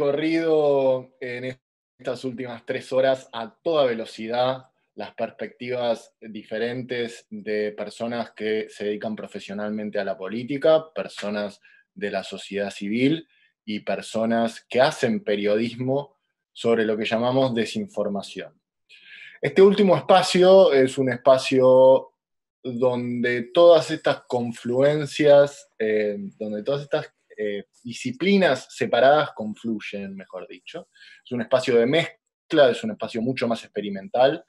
recorrido en estas últimas 3 horas a toda velocidad las perspectivas diferentes de personas que se dedican profesionalmente a la política, personas de la sociedad civil y personas que hacen periodismo sobre lo que llamamos desinformación. Este último espacio es un espacio donde todas estas confluencias, donde todas estas disciplinas separadas confluyen, mejor dicho. Es un espacio de mezcla, es un espacio mucho más experimental,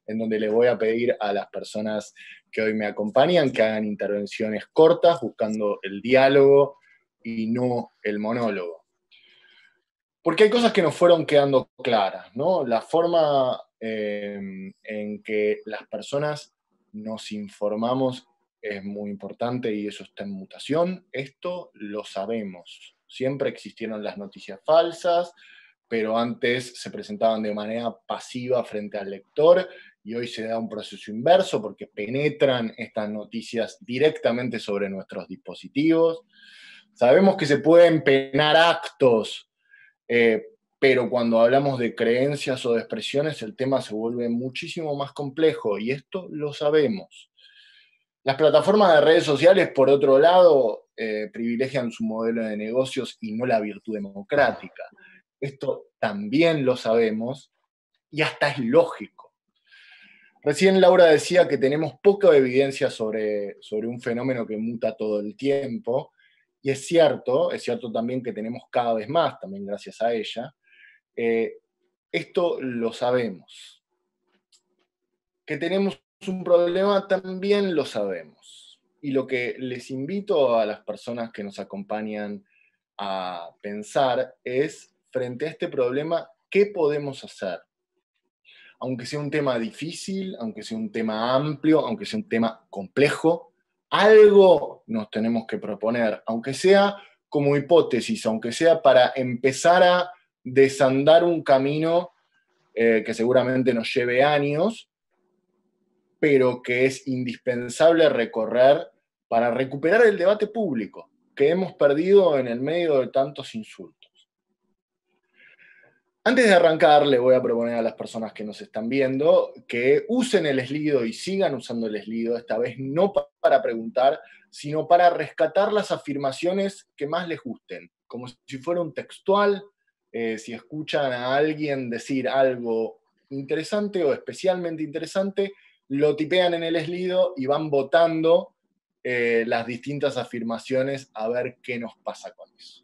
en donde le voy a pedir a las personas que hoy me acompañan que hagan intervenciones cortas, buscando el diálogo y no el monólogo. Porque hay cosas que nos fueron quedando claras, ¿no? La forma en que las personas nos informamos es muy importante y eso está en mutación. Esto lo sabemos. Siempre existieron las noticias falsas, pero antes se presentaban de manera pasiva frente al lector y hoy se da un proceso inverso porque penetran estas noticias directamente sobre nuestros dispositivos. Sabemos que se pueden penar actos, pero cuando hablamos de creencias o de expresiones, el tema se vuelve muchísimo más complejo y esto lo sabemos. Las plataformas de redes sociales, por otro lado, privilegian su modelo de negocios y no la virtud democrática. Esto también lo sabemos y hasta es lógico. Recién Laura decía que tenemos poca evidencia sobre un fenómeno que muta todo el tiempo, y es cierto también que tenemos cada vez más, también gracias a ella. Esto lo sabemos. Que tenemos un problema también lo sabemos. Y lo que les invito a las personas que nos acompañan a pensar es, frente a este problema, ¿qué podemos hacer? Aunque sea un tema difícil, aunque sea un tema amplio, aunque sea un tema complejo, algo nos tenemos que proponer, aunque sea como hipótesis, aunque sea para empezar a desandar un camino que seguramente nos lleve años, pero que es indispensable recorrer para recuperar el debate público que hemos perdido en el medio de tantos insultos. Antes de arrancar, le voy a proponer a las personas que nos están viendo que usen el Slido y sigan usando el Slido, esta vez no para preguntar, sino para rescatar las afirmaciones que más les gusten, como si fuera un textual. Si escuchan a alguien decir algo interesante o especialmente interesante, lo tipean en el Slido y van votando las distintas afirmaciones a ver qué nos pasa con eso.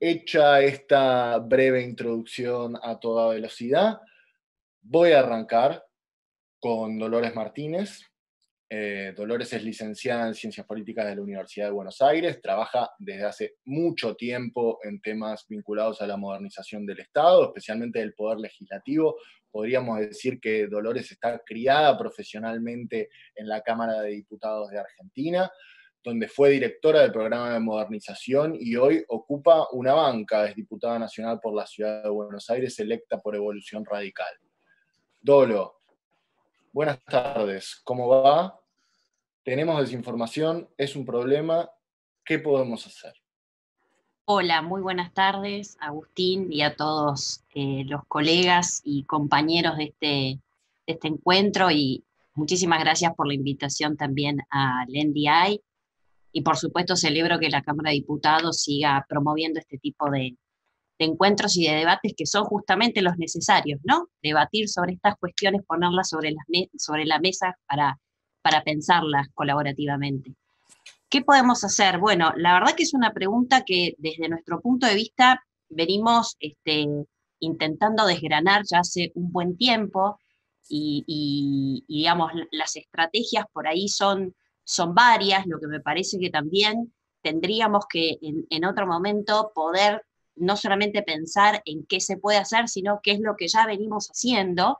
Hecha esta breve introducción a toda velocidad, voy a arrancar con Dolores Martínez. Dolores es licenciada en Ciencias Políticas de la Universidad de Buenos Aires, trabaja desde hace mucho tiempo en temas vinculados a la modernización del Estado, especialmente del Poder Legislativo. Podríamos decir que Dolores está criada profesionalmente en la Cámara de Diputados de Argentina, donde fue directora del programa de modernización y hoy ocupa una banca, es diputada nacional por la Ciudad de Buenos Aires, electa por Evolución Radical. Dolo, buenas tardes, ¿cómo va? Tenemos desinformación, es un problema, ¿qué podemos hacer? Hola, muy buenas tardes, Agustín, y a todos los colegas y compañeros de este encuentro, y muchísimas gracias por la invitación también al NDI. Y por supuesto celebro que la Cámara de Diputados siga promoviendo este tipo de encuentros y de debates que son justamente los necesarios, ¿no? Debatir sobre estas cuestiones, ponerlas sobre la mesa para pensarlas colaborativamente. ¿Qué podemos hacer? Bueno, la verdad que es una pregunta que desde nuestro punto de vista venimos intentando desgranar ya hace un buen tiempo y digamos, las estrategias por ahí son varias, lo que me parece que también tendríamos que en otro momento poder no solamente pensar en qué se puede hacer, sino qué es lo que ya venimos haciendo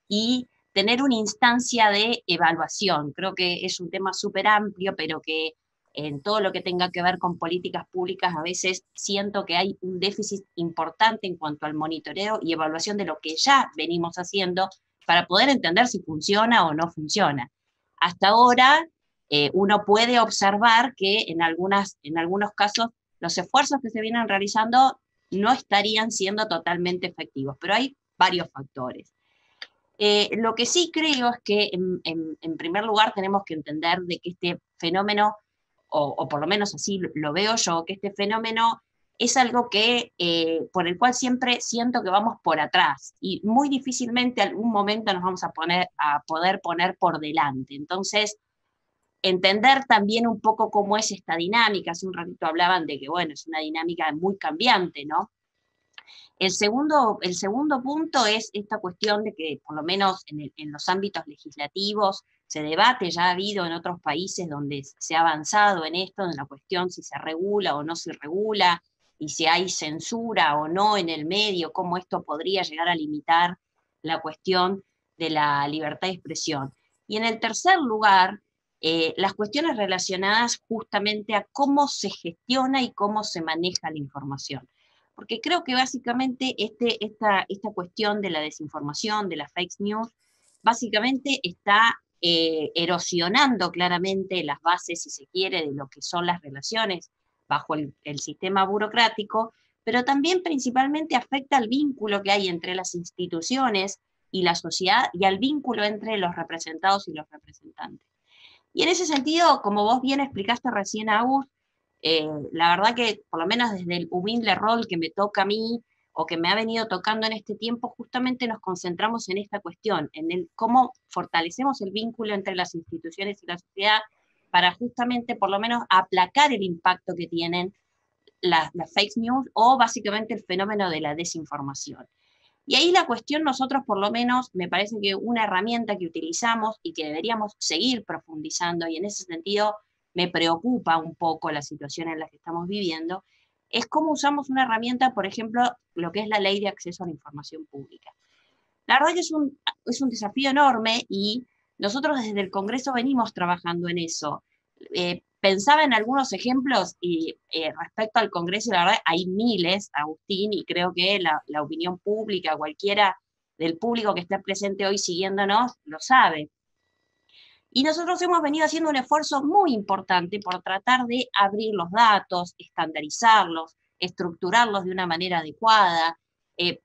y tener una instancia de evaluación. Creo que es un tema súper amplio, pero que en todo lo que tenga que ver con políticas públicas, a veces siento que hay un déficit importante en cuanto al monitoreo y evaluación de lo que ya venimos haciendo para poder entender si funciona o no funciona. Hasta ahora, uno puede observar que en algunos casos los esfuerzos que se vienen realizando no estarían siendo totalmente efectivos, pero hay varios factores. Lo que sí creo es que, en primer lugar, tenemos que entender de que este fenómeno, o por lo menos así lo veo yo, que este fenómeno es algo que, por el cual siempre siento que vamos por atrás, y muy difícilmente algún momento nos vamos a poder poner por delante. Entonces, entender también un poco cómo es esta dinámica. Hace un ratito hablaban de que, bueno, es una dinámica muy cambiante, ¿no? El segundo punto es esta cuestión de que, por lo menos en los ámbitos legislativos, se debate, ya ha habido en otros países donde se ha avanzado en esto, en la cuestión si se regula o no se regula, y si hay censura o no en el medio, cómo esto podría llegar a limitar la cuestión de la libertad de expresión. Y en el tercer lugar, las cuestiones relacionadas justamente a cómo se gestiona y cómo se maneja la información. Porque creo que básicamente esta cuestión de la desinformación, de las fake news, básicamente está erosionando claramente las bases, si se quiere, de lo que son las relaciones bajo el sistema burocrático, pero también principalmente afecta al vínculo que hay entre las instituciones y la sociedad, y al vínculo entre los representados y los representantes. Y en ese sentido, como vos bien explicaste recién, Agus, la verdad que por lo menos desde el humilde rol que me toca a mí, o que me ha venido tocando en este tiempo, justamente nos concentramos en esta cuestión, en el cómo fortalecemos el vínculo entre las instituciones y la sociedad para justamente por lo menos aplacar el impacto que tienen las fake news, o básicamente el fenómeno de la desinformación. Y ahí la cuestión, nosotros por lo menos, me parece que una herramienta que utilizamos y que deberíamos seguir profundizando, y en ese sentido me preocupa un poco la situación en la que estamos viviendo, es cómo usamos una herramienta, por ejemplo, lo que es la Ley de Acceso a la Información Pública. La verdad que es un desafío enorme, y nosotros desde el Congreso venimos trabajando en eso. Pensaba en algunos ejemplos, y respecto al Congreso, la verdad hay miles, Agustín, y creo que la opinión pública, cualquiera del público que esté presente hoy siguiéndonos, lo sabe. Y nosotros hemos venido haciendo un esfuerzo muy importante por tratar de abrir los datos, estandarizarlos, estructurarlos de una manera adecuada,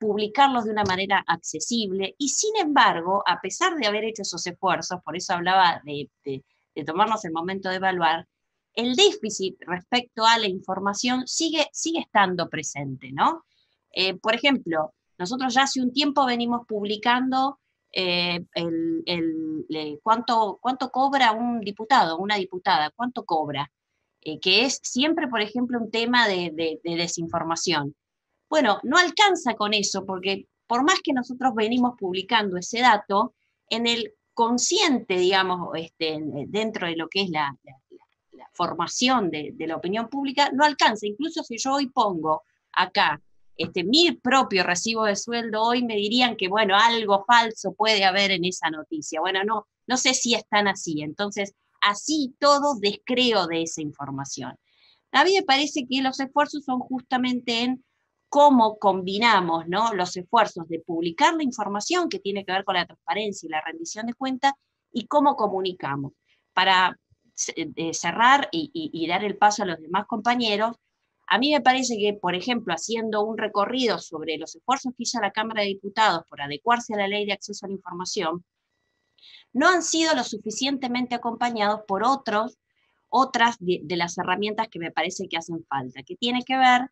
publicarlos de una manera accesible, y sin embargo, a pesar de haber hecho esos esfuerzos, por eso hablaba de tomarnos el momento de evaluar, el déficit respecto a la información sigue estando presente, ¿no? Por ejemplo, nosotros ya hace un tiempo venimos publicando cuánto cobra un diputado, una diputada, cuánto cobra, que es siempre, por ejemplo, un tema de desinformación. Bueno, no alcanza con eso, porque por más que nosotros venimos publicando ese dato, en el consciente, digamos, dentro de lo que es la formación de la opinión pública, no alcanza. Incluso si yo hoy pongo acá mi propio recibo de sueldo, hoy me dirían que, bueno, algo falso puede haber en esa noticia. Bueno, no sé si es tan así. Entonces, así todo descreo de esa información. A mí me parece que los esfuerzos son justamente en cómo combinamos, ¿no?, los esfuerzos de publicar la información que tiene que ver con la transparencia y la rendición de cuentas, y cómo comunicamos. Para cerrar y dar el paso a los demás compañeros, a mí me parece que, por ejemplo, haciendo un recorrido sobre los esfuerzos que hizo la Cámara de Diputados por adecuarse a la Ley de Acceso a la Información, no han sido lo suficientemente acompañados por otras de las herramientas que me parece que hacen falta, que tiene que ver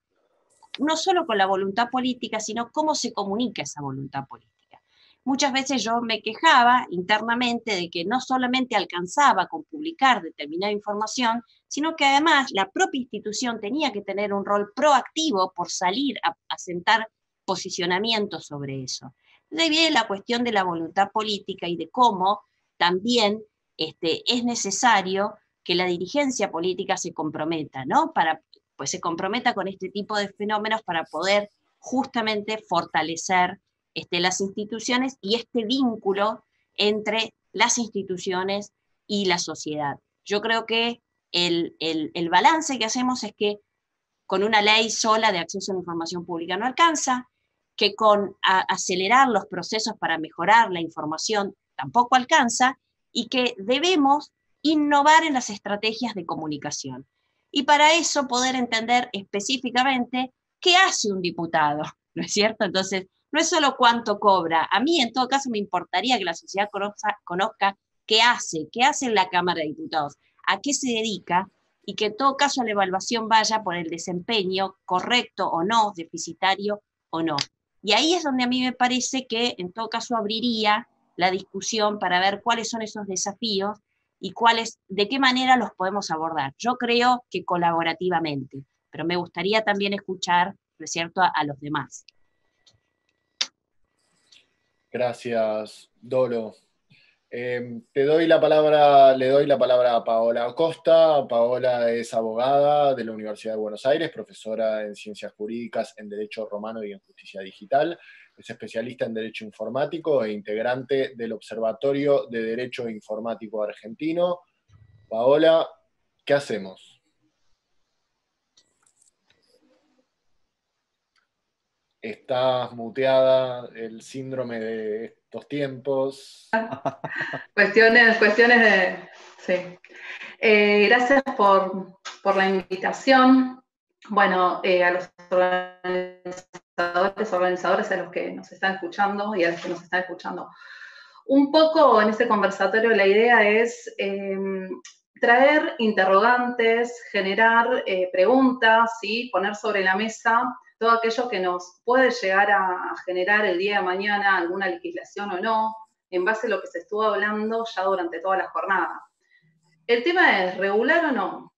no solo con la voluntad política, sino cómo se comunica esa voluntad política. Muchas veces yo me quejaba internamente de que no solamente alcanzaba con publicar determinada información, sino que además la propia institución tenía que tener un rol proactivo por salir a sentar posicionamientos sobre eso. De ahí viene la cuestión de la voluntad política y de cómo también es necesario que la dirigencia política se comprometa, ¿no? Pues se comprometa con este tipo de fenómenos para poder justamente fortalecer las instituciones y este vínculo entre las instituciones y la sociedad. Yo creo que el balance que hacemos es que con una ley sola de acceso a la información pública no alcanza, que con acelerar los procesos para mejorar la información tampoco alcanza, y que debemos innovar en las estrategias de comunicación. Y para eso poder entender específicamente ¿qué hace un diputado? ¿No es cierto? Entonces, no es solo cuánto cobra. A mí, en todo caso, me importaría que la sociedad conozca qué hace en la Cámara de Diputados, a qué se dedica, y que en todo caso la evaluación vaya por el desempeño correcto o no, deficitario o no. Y ahí es donde a mí me parece que en todo caso abriría la discusión para ver cuáles son esos desafíos y de qué manera los podemos abordar. Yo creo que colaborativamente, pero me gustaría también escuchar, ¿no es cierto?, a los demás. Gracias, Dolo. Le doy la palabra a Paola Acosta. Paola es abogada de la Universidad de Buenos Aires, profesora en Ciencias Jurídicas, en Derecho Romano y en Justicia Digital. Es especialista en Derecho Informático e integrante del Observatorio de Derecho Informático Argentino. Paola, ¿qué hacemos? Estás muteada, el síndrome de estos tiempos. Cuestiones de... Sí. Gracias por la invitación. Bueno, a los organizadores a los que nos están escuchando y a los que nos están escuchando. Un poco en este conversatorio la idea es traer interrogantes, generar preguntas, ¿sí? Poner sobre la mesa todo aquello que nos puede llegar a generar el día de mañana alguna legislación o no, en base a lo que se estuvo hablando ya durante toda la jornada. El tema es regular o no,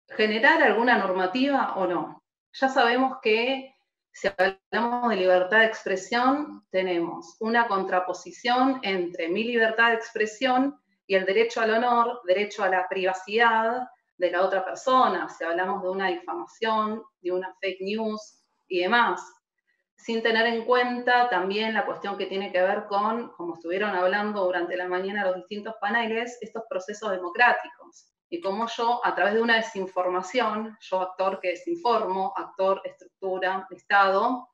generar alguna normativa o no. Ya sabemos que si hablamos de libertad de expresión, tenemos una contraposición entre mi libertad de expresión y el derecho al honor, derecho a la privacidad de la otra persona, si hablamos de una difamación, de una fake news y demás, sin tener en cuenta también la cuestión que tiene que ver con, como estuvieron hablando durante la mañana los distintos paneles, estos procesos democráticos. Y cómo yo, a través de una desinformación, yo actor que desinformo, actor, estructura, Estado,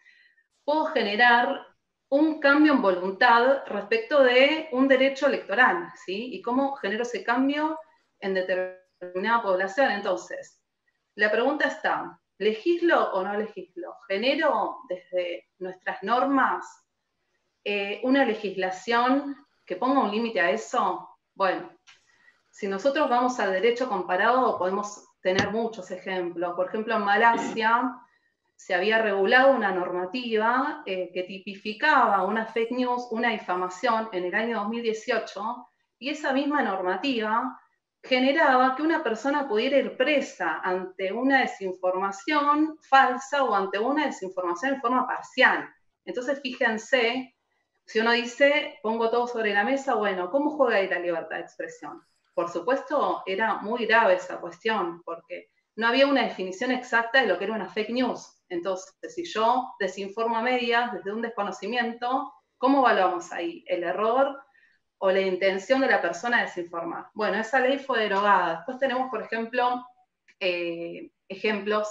puedo generar un cambio en voluntad respecto de un derecho electoral, ¿sí? Y cómo genero ese cambio en determinada población. Entonces, la pregunta está, ¿legislo o no legislo? ¿Genero desde nuestras normas una legislación que ponga un límite a eso? Bueno, si nosotros vamos al derecho comparado, podemos tener muchos ejemplos. Por ejemplo, en Malasia se había regulado una normativa que tipificaba una fake news, una difamación en el año 2018, y esa misma normativa generaba que una persona pudiera ir presa ante una desinformación falsa o ante una desinformación en forma parcial. Entonces, fíjense, si uno dice, pongo todo sobre la mesa, bueno, ¿cómo juega ahí la libertad de expresión? Por supuesto, era muy grave esa cuestión, porque no había una definición exacta de lo que era una fake news. Entonces, si yo desinformo a medias desde un desconocimiento, ¿cómo evaluamos ahí? ¿El error o la intención de la persona de desinformar? Bueno, esa ley fue derogada. Después tenemos, por ejemplo, ejemplos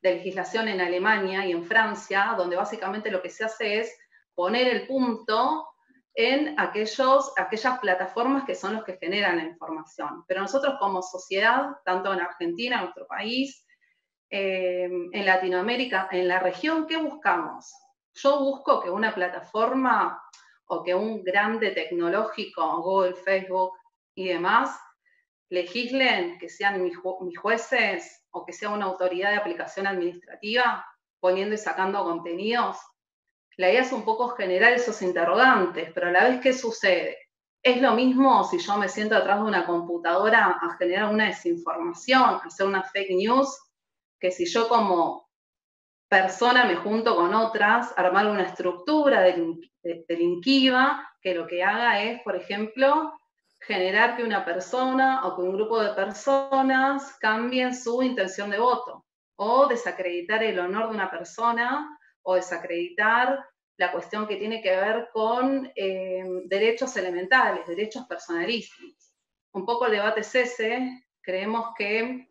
de legislación en Alemania y en Francia, donde básicamente lo que se hace es poner el punto en aquellas plataformas que son los que generan la información. Pero nosotros como sociedad, tanto en Argentina, en nuestro país, en Latinoamérica, en la región, ¿qué buscamos? Yo busco que una plataforma o que un grande tecnológico, Google, Facebook y demás, legislen, que sean mis jueces o que sea una autoridad de aplicación administrativa, poniendo y sacando contenidos. La idea es un poco generar esos interrogantes, pero a la vez, ¿qué sucede? ¿Es lo mismo si yo me siento atrás de una computadora a generar una desinformación, a hacer una fake news, que si yo como persona me junto con otras, armar una estructura delictiva que lo que haga es, por ejemplo, generar que una persona o que un grupo de personas cambien su intención de voto, o desacreditar el honor de una persona, o desacreditar la cuestión que tiene que ver con derechos elementales, derechos personalísimos. Un poco el debate es ese. Creemos que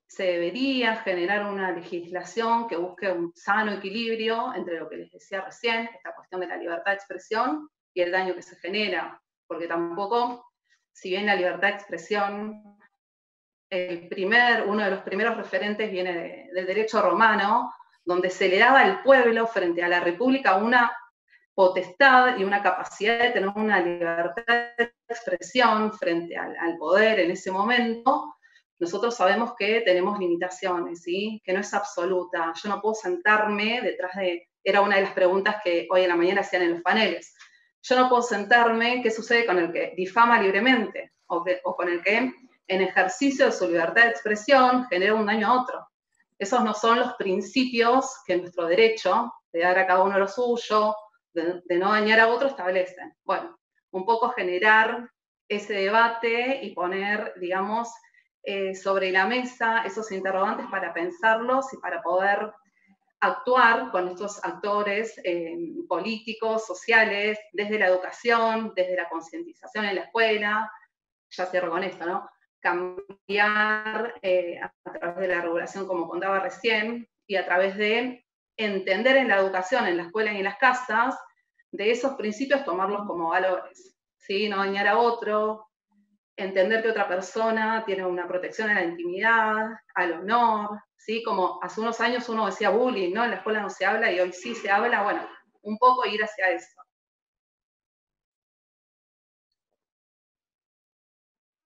se debería generar una legislación que busque un sano equilibrio entre lo que les decía recién, esta cuestión de la libertad de expresión y el daño que se genera, porque tampoco, si bien la libertad de expresión, uno de los primeros referentes viene del derecho romano, donde se le daba al pueblo frente a la República una potestad y una capacidad de tener una libertad de expresión frente al poder en ese momento, nosotros sabemos que tenemos limitaciones, ¿sí? Que no es absoluta. Yo no puedo sentarme detrás de... Era una de las preguntas que hoy en la mañana hacían en los paneles. Yo no puedo sentarme, ¿qué sucede con el que difama libremente? O con el que, en ejercicio de su libertad de expresión, genera un daño a otro. Esos no son los principios que nuestro derecho de dar a cada uno lo suyo, de no dañar a otro, establecen. Bueno, un poco generar ese debate y poner, digamos, sobre la mesa esos interrogantes para pensarlos y para poder actuar con estos actores políticos, sociales, desde la educación, desde la concientización en la escuela, ya cierro con esto, ¿no? Cambiar a través de la regulación, como contaba recién, y a través de entender en la educación, en la escuela y en las casas, de esos principios tomarlos como valores, ¿sí? No dañar a otro, entender que otra persona tiene una protección a la intimidad, al honor, ¿sí? Como hace unos años uno decía bullying, ¿no? En la escuela no se habla y hoy sí se habla, bueno, un poco ir hacia eso.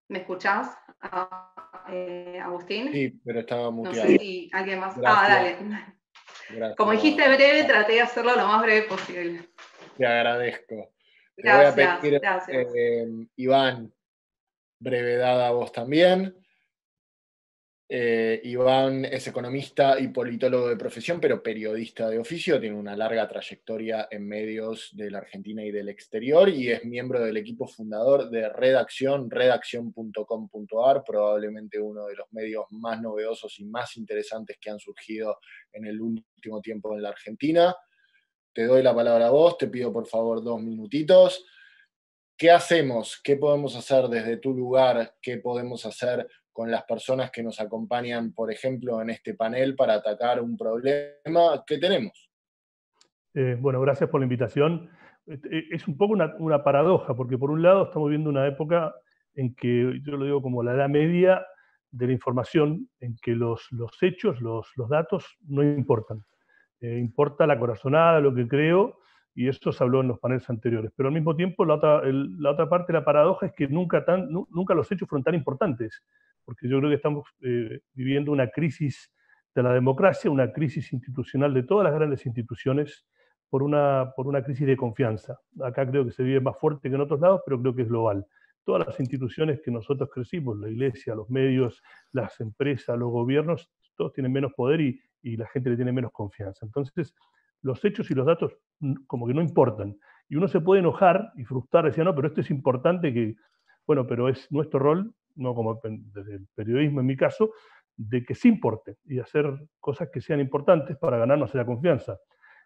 ¿Me escuchás, Agustín? Sí, pero estaba muteado. No sé si alguien más... Gracias. Dale. Gracias. Como dijiste breve, traté de hacerlo lo más breve posible. Te agradezco. Gracias, te voy a pedir, gracias. Iván, brevedad a vos también. Iván es economista y politólogo de profesión, pero periodista de oficio, tiene una larga trayectoria en medios de la Argentina y del exterior, y es miembro del equipo fundador de Redacción, redacción.com.ar, probablemente uno de los medios más novedosos y más interesantes que han surgido en el último tiempo en la Argentina. Te doy la palabra a vos, te pido por favor 2 minutitos. ¿Qué hacemos? ¿Qué podemos hacer desde tu lugar? ¿Qué podemos hacer con las personas que nos acompañan, por ejemplo, en este panel para atacar un problema que tenemos? Bueno, gracias por la invitación. Es un poco una paradoja, porque por un lado estamos viendo una época en que, yo lo digo como la edad media de la información, en que los hechos, los datos no importan. Importa la corazonada, lo que creo, y esto se habló en los paneles anteriores. Pero al mismo tiempo, la otra parte de la paradoja es que nunca los hechos fueron tan importantes, porque yo creo que estamos viviendo una crisis de la democracia, una crisis institucional de todas las grandes instituciones, por una crisis de confianza. Acá creo que se vive más fuerte que en otros lados, pero creo que es global. Todas las instituciones que nosotros crecimos, la iglesia, los medios, las empresas, los gobiernos, todos tienen menos poder y la gente le tiene menos confianza. Entonces, los hechos y los datos como que no importan. Y uno se puede enojar y frustrar, decía, no, pero esto es importante que, bueno, pero es nuestro rol, no como desde el periodismo en mi caso, de que sí importe y hacer cosas que sean importantes para ganarnos la confianza.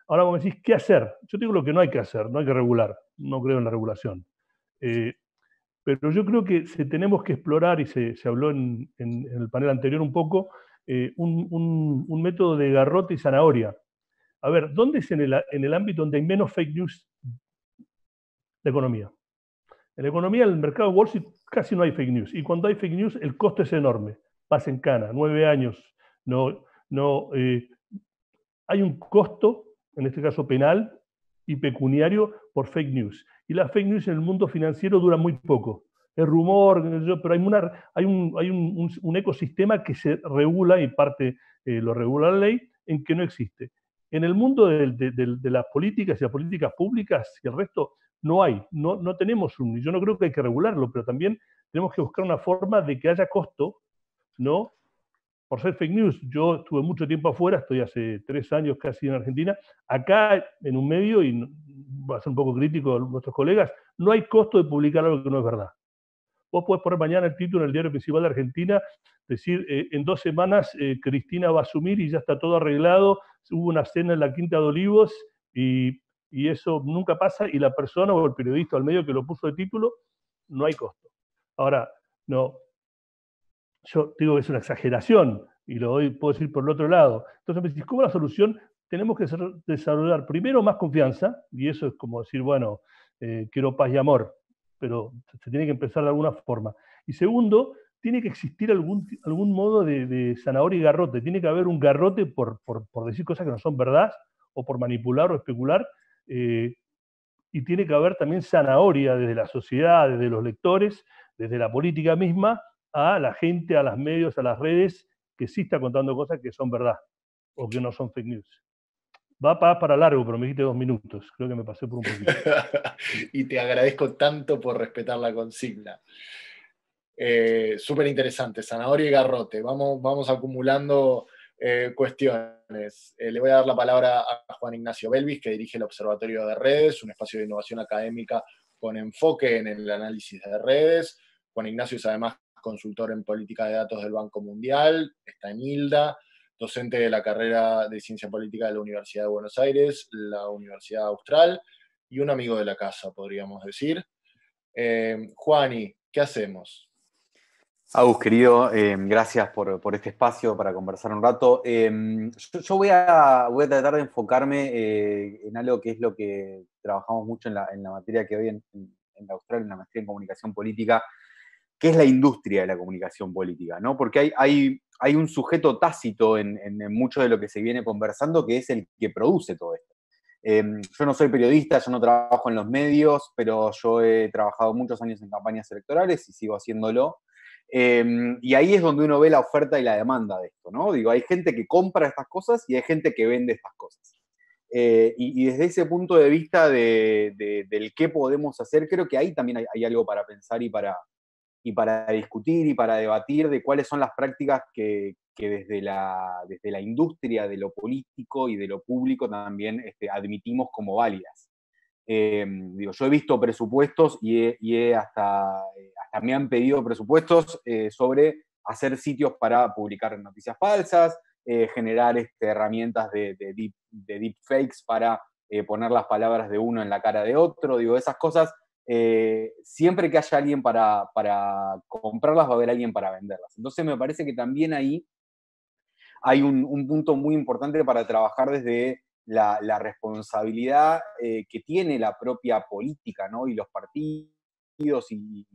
Ahora, como decís, ¿qué hacer? Yo digo lo que no hay que hacer, no hay que regular, no creo en la regulación. Pero yo creo que tenemos que explorar, y se habló en el panel anterior un poco, un método de garrote y zanahoria. A ver, ¿dónde es en el ámbito donde hay menos fake news? La economía. En la economía, en el mercado de Wall Street, casi no hay fake news. Y cuando hay fake news, el costo es enorme. Pasa en cana, 9 años. Hay un costo, en este caso penal y pecuniario, por fake news. Y las fake news en el mundo financiero duran muy poco. Es rumor, pero hay un ecosistema que se regula, y parte lo regula la ley, en que no existe. En el mundo de las políticas y las políticas públicas y el resto, no hay, no tenemos y yo no creo que hay que regularlo, pero también tenemos que buscar una forma de que haya costo, ¿no? Por ser fake news. Yo estuve mucho tiempo afuera, estoy hace 3 años casi en Argentina. Acá, en un medio, y va a ser un poco crítico a nuestros colegas, no hay costo de publicar algo que no es verdad. Vos podés poner mañana el título en el diario principal de Argentina, decir, en 2 semanas Cristina va a asumir y ya está todo arreglado, hubo una cena en la Quinta de Olivos y eso nunca pasa, y la persona o el periodista o el medio que lo puso de título, no hay costo. Ahora, no, yo digo que es una exageración, y puedo decir por el otro lado. Entonces me decís, ¿cómo es la solución? Tenemos que desarrollar primero más confianza, y eso es como decir, bueno, quiero paz y amor, pero se tiene que empezar de alguna forma. Y segundo, tiene que existir algún modo de zanahoria y garrote. Tiene que haber un garrote por decir cosas que no son verdad, o por manipular o especular, y tiene que haber también zanahoria desde la sociedad, desde los lectores, desde la política misma, a la gente, a los medios, a las redes, que sí está contando cosas que son verdad, o que no son fake news. Va para largo, pero me dijiste 2 minutos. Creo que me pasé por un poquito. Y te agradezco tanto por respetar la consigna. Súper interesante, zanahoria y garrote. Vamos acumulando cuestiones. Le voy a dar la palabra a Juan Ignacio Belvis, que dirige el Observatorio de Redes, un espacio de innovación académica con enfoque en el análisis de redes. Juan Ignacio es además consultor en política de datos del Banco Mundial, está en ILDA, docente de la carrera de Ciencia Política de la Universidad de Buenos Aires, la Universidad Austral, y un amigo de la casa, podríamos decir. Juani, ¿qué hacemos? Agus, querido, gracias por este espacio para conversar un rato. Yo voy a tratar de enfocarme en algo que es lo que trabajamos mucho en la materia que hoy en la Austral, en la maestría en comunicación política, que es la industria de la comunicación política, ¿no? Porque hay un sujeto tácito en mucho de lo que se viene conversando, que es el que produce todo esto. Yo no soy periodista, yo no trabajo en los medios, pero yo he trabajado muchos años en campañas electorales y sigo haciéndolo. Y ahí es donde uno ve la oferta y la demanda de esto, ¿no? Digo, hay gente que compra estas cosas y hay gente que vende estas cosas. Y desde ese punto de vista del qué podemos hacer, creo que ahí también hay algo para pensar y para discutir y para debatir de cuáles son las prácticas que desde la industria de lo político y de lo público también admitimos como válidas. Yo he visto presupuestos y hasta me han pedido presupuestos sobre hacer sitios para publicar noticias falsas, generar herramientas de deepfakes para poner las palabras de uno en la cara de otro. Digo, esas cosas, siempre que haya alguien para comprarlas, va a haber alguien para venderlas. Entonces me parece que también ahí hay un punto muy importante para trabajar desde la responsabilidad que tiene la propia política, ¿no? Y los partidos y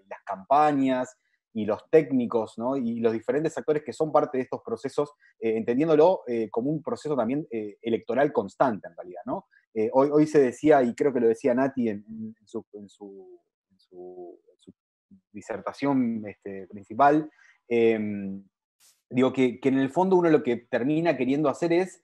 las campañas y los técnicos, ¿no? Y los diferentes actores que son parte de estos procesos, entendiéndolo como un proceso también electoral constante, en realidad, ¿no? Hoy se decía, y creo que lo decía Nati en su disertación principal, digo que en el fondo uno lo que termina queriendo hacer es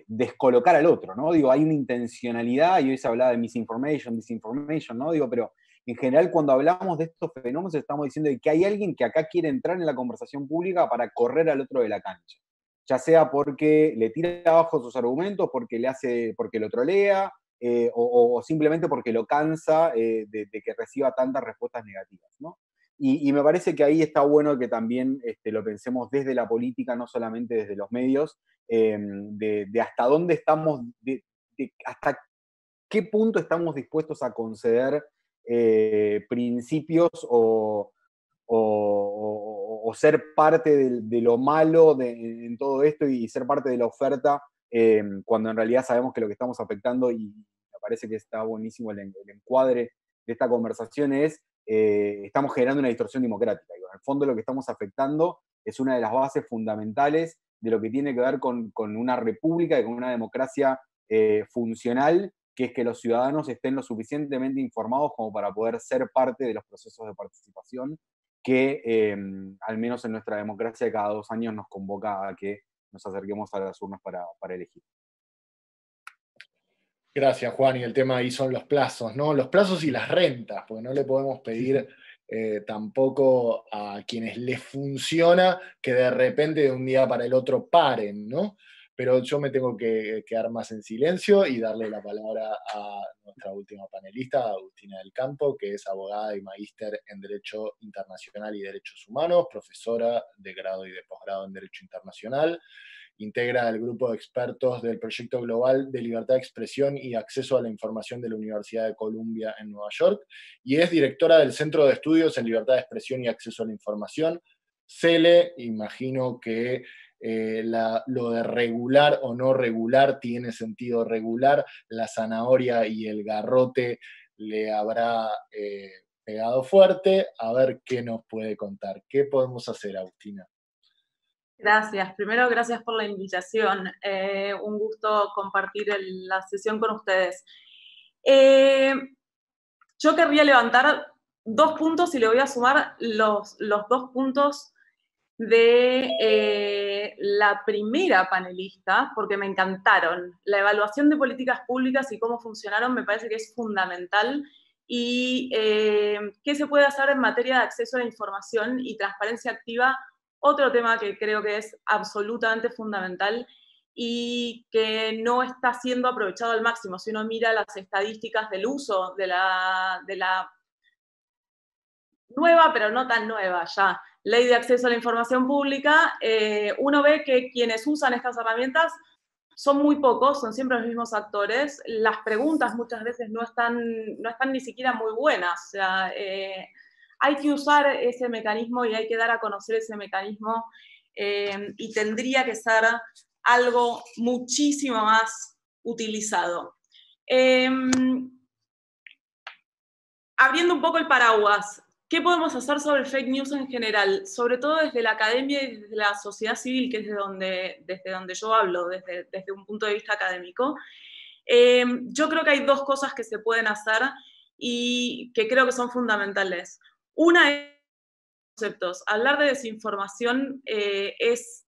descolocar al otro, ¿no? Digo, hay una intencionalidad, y hoy se hablaba de misinformation, disinformation, ¿no? Digo, pero en general cuando hablamos de estos fenómenos estamos diciendo que hay alguien que acá quiere entrar en la conversación pública para correr al otro de la cancha. Ya sea porque le tira abajo sus argumentos, porque lo trolea, o simplemente porque lo cansa de que reciba tantas respuestas negativas, ¿no? Y me parece que ahí está bueno que también lo pensemos desde la política, no solamente desde los medios, de hasta dónde estamos, hasta qué punto estamos dispuestos a conceder principios o ser parte de lo malo en todo esto y ser parte de la oferta, cuando en realidad sabemos que lo que estamos afectando, y me parece que está buenísimo el encuadre de esta conversación, es estamos generando una distorsión democrática. En el fondo lo que estamos afectando es una de las bases fundamentales de lo que tiene que ver con una república y con una democracia funcional, que es que los ciudadanos estén lo suficientemente informados como para poder ser parte de los procesos de participación que, al menos en nuestra democracia, cada 2 años nos convoca a que nos acerquemos a las urnas para elegir. Gracias, Juan. Y el tema ahí son los plazos, ¿no? Los plazos y las rentas, porque no le podemos pedir tampoco a quienes les funciona que de repente de un día para el otro paren, ¿no? Pero yo me tengo que quedar más en silencio y darle la palabra a nuestra última panelista, Agustina del Campo, que es abogada y magíster en Derecho Internacional y Derechos Humanos, profesora de grado y de posgrado en Derecho Internacional. Integra el grupo de expertos del Proyecto Global de Libertad de Expresión y Acceso a la Información de la Universidad de Columbia en Nueva York y es directora del Centro de Estudios en Libertad de Expresión y Acceso a la Información, CELE. Imagino que lo de regular o no regular tiene sentido regular, la zanahoria y el garrote le habrá pegado fuerte, a ver qué nos puede contar. ¿Qué podemos hacer, Agustina? Gracias. Primero, gracias por la invitación. Un gusto compartir la sesión con ustedes. Yo querría levantar 2 puntos y le voy a sumar los 2 puntos de la primera panelista, porque me encantaron. La evaluación de políticas públicas y cómo funcionaron me parece que es fundamental. Y qué se puede hacer en materia de acceso a la información y transparencia activa, otro tema que creo que es absolutamente fundamental y que no está siendo aprovechado al máximo. Si uno mira las estadísticas del uso de la nueva, pero no tan nueva ya, Ley de Acceso a la Información Pública, uno ve que quienes usan estas herramientas son muy pocos, son siempre los mismos actores. Las preguntas muchas veces no están ni siquiera muy buenas. O sea, hay que usar ese mecanismo y hay que dar a conocer ese mecanismo y tendría que ser algo muchísimo más utilizado. Abriendo un poco el paraguas, ¿qué podemos hacer sobre el fake news en general? Sobre todo desde la academia y desde la sociedad civil, que es desde donde yo hablo, desde un punto de vista académico. Yo creo que hay 2 cosas que se pueden hacer y que creo que son fundamentales. Una es conceptos. Hablar de desinformación es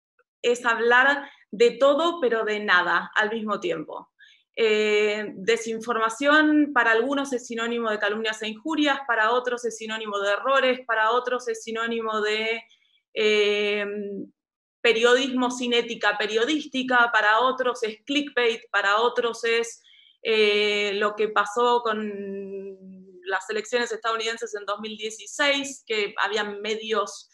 hablar de todo, pero de nada al mismo tiempo. Desinformación para algunos es sinónimo de calumnias e injurias, para otros es sinónimo de errores, para otros es sinónimo de periodismo sin ética periodística, para otros es clickbait, para otros es lo que pasó con las elecciones estadounidenses en 2016, que habían medios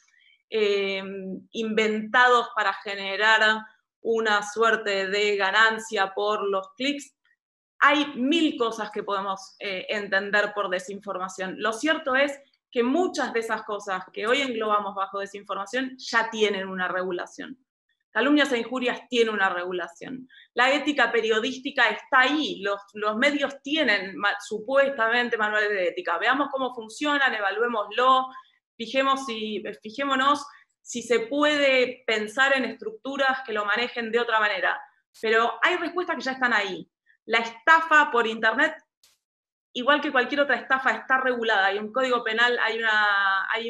inventados para generar una suerte de ganancia por los clics. Hay 1000 cosas que podemos entender por desinformación. Lo cierto es que muchas de esas cosas que hoy englobamos bajo desinformación ya tienen una regulación. Calumnias e injurias tienen una regulación. La ética periodística está ahí. Los medios tienen supuestamente manuales de ética. Veamos cómo funcionan, evaluémoslo, fijémonos si se puede pensar en estructuras que lo manejen de otra manera. Pero hay respuestas que ya están ahí. La estafa por Internet, igual que cualquier otra estafa, está regulada. Hay un código penal, hay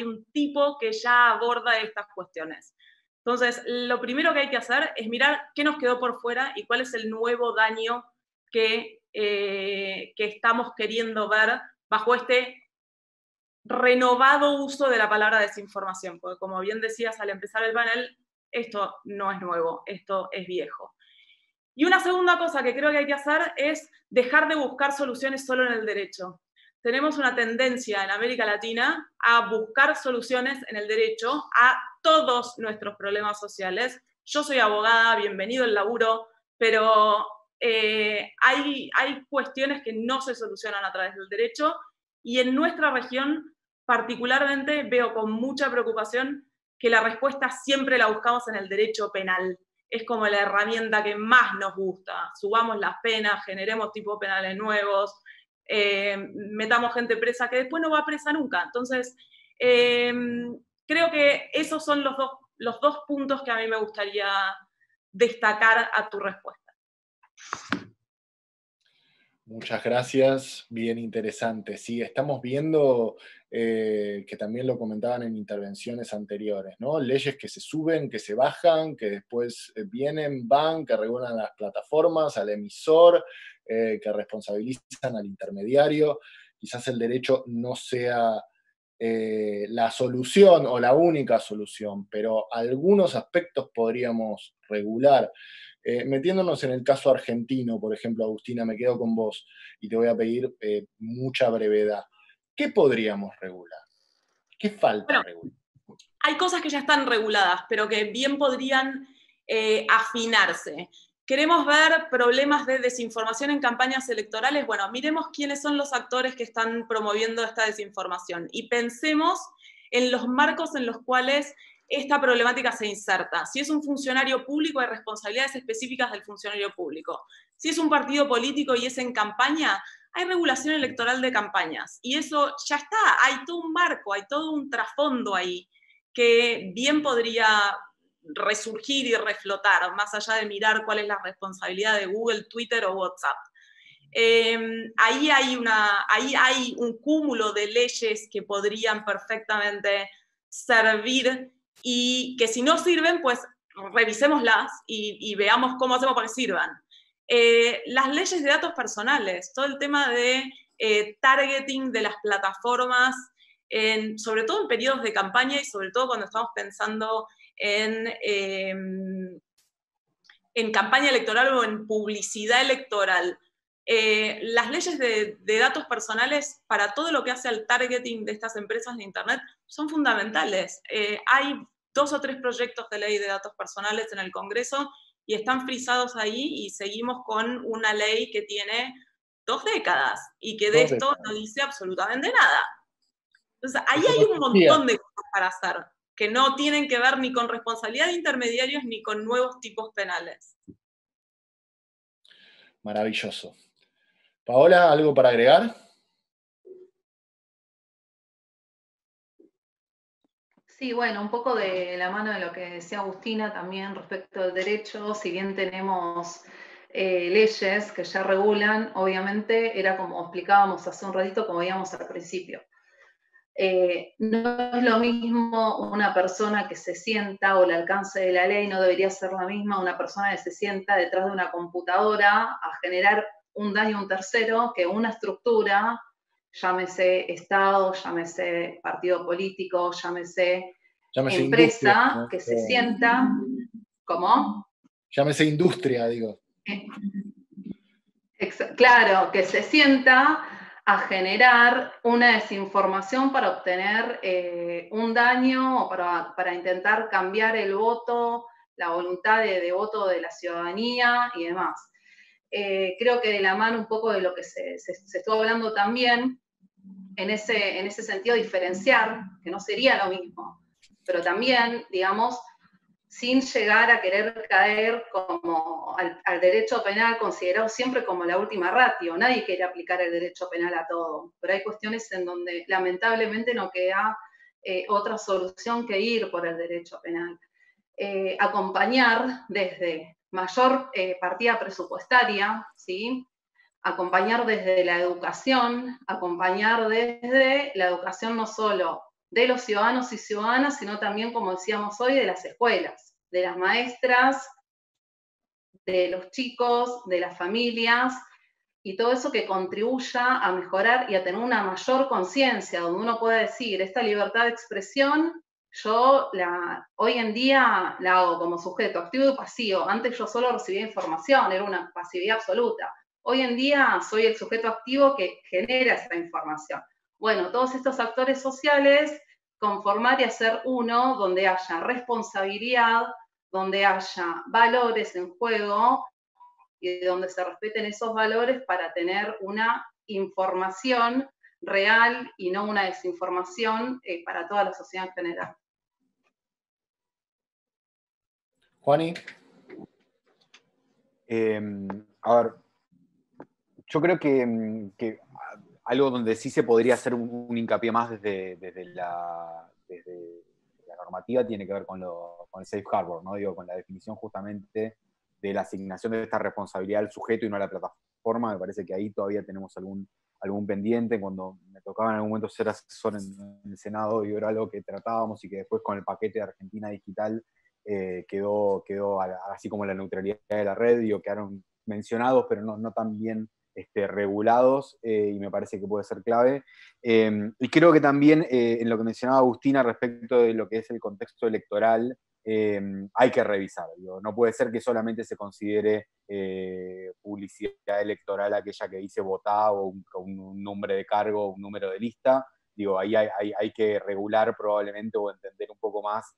un tipo que ya aborda estas cuestiones. Entonces, lo primero que hay que hacer es mirar qué nos quedó por fuera y cuál es el nuevo daño que estamos queriendo ver bajo este renovado uso de la palabra desinformación, porque como bien decías al empezar el panel, esto no es nuevo, esto es viejo. Y una segunda cosa que creo que hay que hacer es dejar de buscar soluciones solo en el derecho. Tenemos una tendencia en América Latina a buscar soluciones en el derecho a todos nuestros problemas sociales. Yo soy abogada, bienvenido el laburo, pero hay cuestiones que no se solucionan a través del derecho y en nuestra región particularmente veo con mucha preocupación que la respuesta siempre la buscamos en el derecho penal. Es como la herramienta que más nos gusta. Subamos las penas, generemos tipos penales nuevos, metamos gente presa que después no va presa nunca. Entonces, creo que esos son los dos puntos que a mí me gustaría destacar a tu respuesta. Muchas gracias, bien interesante. Sí, estamos viendo que también lo comentaban en intervenciones anteriores, ¿no? Leyes que se suben, que se bajan, que después vienen, van, que regulan las plataformas, al emisor, que responsabilizan al intermediario. Quizás el derecho no sea la solución o la única solución, pero algunos aspectos podríamos regular. Metiéndonos en el caso argentino, por ejemplo, Agustina, me quedo con vos y te voy a pedir mucha brevedad. ¿Qué podríamos regular? ¿Qué falta regular? Hay cosas que ya están reguladas, pero que bien podrían afinarse. ¿Queremos ver problemas de desinformación en campañas electorales? Bueno, miremos quiénes son los actores que están promoviendo esta desinformación y pensemos en los marcos en los cuales esta problemática se inserta. Si es un funcionario público, hay responsabilidades específicas del funcionario público. Si es un partido político y es en campaña, hay regulación electoral de campañas, y eso ya está, hay todo un marco, hay todo un trasfondo ahí, que bien podría resurgir y reflotar, más allá de mirar cuál es la responsabilidad de Google, Twitter o WhatsApp. Ahí hay un cúmulo de leyes que podrían perfectamente servir, y que si no sirven, pues revisémoslas y veamos cómo hacemos para que sirvan. Las leyes de datos personales, todo el tema de targeting de las plataformas, sobre todo en periodos de campaña y sobre todo cuando estamos pensando en campaña electoral o en publicidad electoral. Las leyes de datos personales para todo lo que hace al targeting de estas empresas de Internet son fundamentales. Hay 2 o 3 proyectos de ley de datos personales en el Congreso y están frisados ahí, y seguimos con una ley que tiene 2 décadas y que de esto no dice absolutamente nada. Entonces, ahí hay un montón de cosas para hacer que no tienen que ver ni con responsabilidad de intermediarios ni con nuevos tipos penales. Maravilloso. Paola, ¿algo para agregar? Sí, bueno, un poco de la mano de lo que decía Agustina también respecto al derecho. Si bien tenemos leyes que ya regulan, obviamente era como explicábamos hace un ratito, como veíamos al principio. No es lo mismo una persona que se sienta, o el alcance de la ley no debería ser la misma una persona que se sienta detrás de una computadora a generar un daño a un tercero, que una estructura, llámese Estado, llámese partido político, llámese empresa, ¿no? Que se sienta, ¿cómo? Llámese industria, digo. Claro, que se sienta a generar una desinformación para obtener un daño o para intentar cambiar el voto, la voluntad de voto de la ciudadanía y demás. Creo que de la mano un poco de lo que se estuvo hablando también, en ese sentido diferenciar, que no sería lo mismo, pero también, digamos, sin llegar a querer caer como al derecho penal considerado siempre como la última ratio. Nadie quiere aplicar el derecho penal a todo, pero hay cuestiones en donde lamentablemente no queda otra solución que ir por el derecho penal. Acompañar desde mayor partida presupuestaria, ¿sí? Acompañar desde la educación, acompañar desde la educación no solo de los ciudadanos y ciudadanas, sino también, como decíamos hoy, de las escuelas, de las maestras, de los chicos, de las familias, y todo eso que contribuya a mejorar y a tener una mayor conciencia, donde uno pueda decir, esta libertad de expresión, yo hoy en día la hago como sujeto activo y pasivo. Antes yo solo recibía información, era una pasividad absoluta. Hoy en día soy el sujeto activo que genera esa información. Bueno, todos estos actores sociales, conformar y hacer uno donde haya responsabilidad, donde haya valores en juego y donde se respeten esos valores para tener una información real y no una desinformación para toda la sociedad en general. Juani. A ver, yo creo que algo donde sí se podría hacer un hincapié más desde la normativa tiene que ver con el safe harbor, ¿no? Digo, con la definición justamente de la asignación de esta responsabilidad al sujeto y no a la plataforma. Me parece que ahí todavía tenemos algún pendiente. Cuando me tocaba en algún momento ser asesor en el Senado, y era algo que tratábamos y que después con el paquete de Argentina Digital quedó así como la neutralidad de la red, digo, quedaron mencionados, pero no tan bien regulados, y me parece que puede ser clave. Y creo que también en lo que mencionaba Agustina respecto de lo que es el contexto electoral, hay que revisar. Digo, no puede ser que solamente se considere publicidad electoral aquella que dice votá o un nombre de cargo o un número de lista. Digo, ahí hay que regular probablemente o entender un poco más